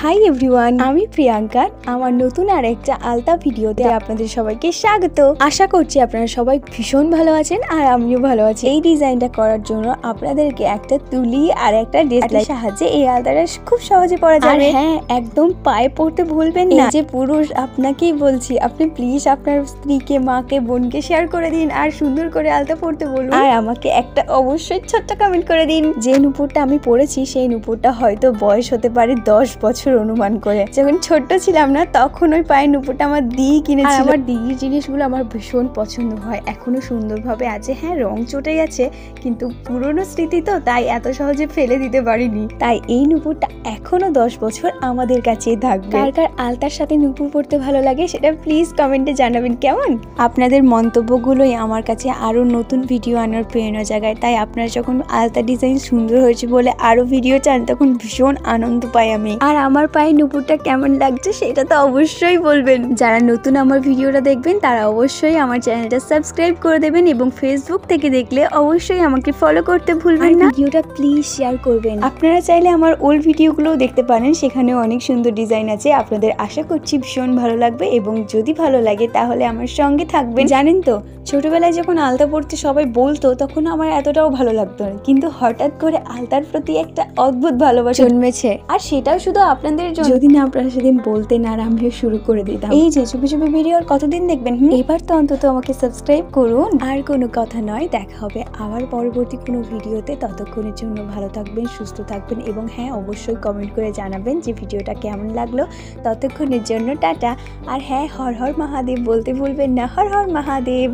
Hi everyone, আমি প্রিয়াঙ্কা। আমার নতুন আর একটা আলতা ভিডিওতে আপনাদের সবাইকে স্বাগত। আশা করছি আপনারা সবাই ভীষণ ভালো আছেন আর আমিও ভালো আছি। এই ডিজাইনটা করার জন্য আপনাদেরকে একটা তুলি আর একটা ডেসলাইয়ের সাহায্যে এই আলতাটা খুব সহজে পরা যাবে। হ্যাঁ, একদম পায়ে পড়তে ভুলবেন না। যে পুরুষ আপনাকেই বলছি, আপনি প্লিজ আপনার স্ত্রীকে, মাকে, বোনকে শেয়ার করে দিন আর সুন্দর করে আলতা পড়তে বলুন। আর আমাকে একটা অবশ্যই ছোট্ট কমেন্ট করে দিন। যে নুপুরটা আমি পরেছি সেই নুপুরটা হয়তো বয়স হতে পারে 10 বছর অনুমান করে। যখন ছোট্ট ছিলাম না তখন ওই পায়ের নুপুরটা আমার দিদি কিনেছিল। আমার দিদির জিনিসগুলো আমার ভীষণ পছন্দ হয়, এখনো সুন্দরভাবে আছে। হ্যাঁ, রং চটে গেছে কিন্তু পুরনো স্মৃতি তো, তাই এত সহজে ফেলে দিতে পারিনি। তাই এই নুপুরটা এখনো 10 বছর আমাদের কাছেই থাকবে। কার কার আলতার সাথে নুপুর পড়তে ভালো লাগে সেটা প্লিজ কমেন্টে জানাবেন। কেমন আপনাদের মন্তব্যগুলোই আমার কাছে আরো নতুন ভিডিও আনার প্রেরণা জাগায়। তাই আপনারা যখন আলতা ডিজাইন সুন্দর হয়েছে বলে আরো ভিডিও চান তখন ভীষণ আনন্দ পাই আমি। আর আমার পায়ে নুপুরটা কেমন লাগছে সেটা তো অবশ্যই বলবেন। যারা নতুন আমার ভিডিওটা দেখবেন তারা অবশ্যই আমার চ্যানেলটা সাবস্ক্রাইব করে দেবেন এবং ফেসবুক থেকে দেখলে অবশ্যই আমাকে ফলো করতে ভুলবেন না। ভিডিওটা প্লিজ শেয়ার করবেন। আপনারা চাইলে আমার ওল্ড ভিডিওগুলোও দেখতে পারেন, সেখানেও অনেক সুন্দর ডিজাইন আছে। আপনাদের আশা করছি ভীষণ ভালো লাগবে এবং যদি ভালো লাগে তাহলে আমার সঙ্গে থাকবেন। জানেন তো, ছোটবেলায় যখন আলতা পড়তে সবাই বলতো তখন আমার এতটাও ভালো লাগতো না, কিন্তু হঠাৎ করে আলতার প্রতি একটা অদ্ভুত ভালোবাসা জন্মেছে। আর সেটাও শুধু আপনাদের জন্য। যদি না আপনারা সেদিন বলতেন আর আমিও শুরু করে দিতাম। এই যে চুপি চুপি ভিডিও আর কতদিন দেখবেন? এবার তো অন্তত আমাকে সাবস্ক্রাইব করুন। আর কোনো কথা নয়, দেখা হবে আবার পরবর্তী কোনো ভিডিওতে। ততক্ষণের জন্য ভালো থাকবেন, সুস্থ থাকবেন এবং হ্যাঁ, অবশ্যই কমেন্ট করে জানাবেন যে ভিডিওটা কেমন লাগলো। ততক্ষণের জন্য টাটা। আর হ্যাঁ, হর হর মহাদেব বলতে ভুলবেন না। হর হর মহাদেব।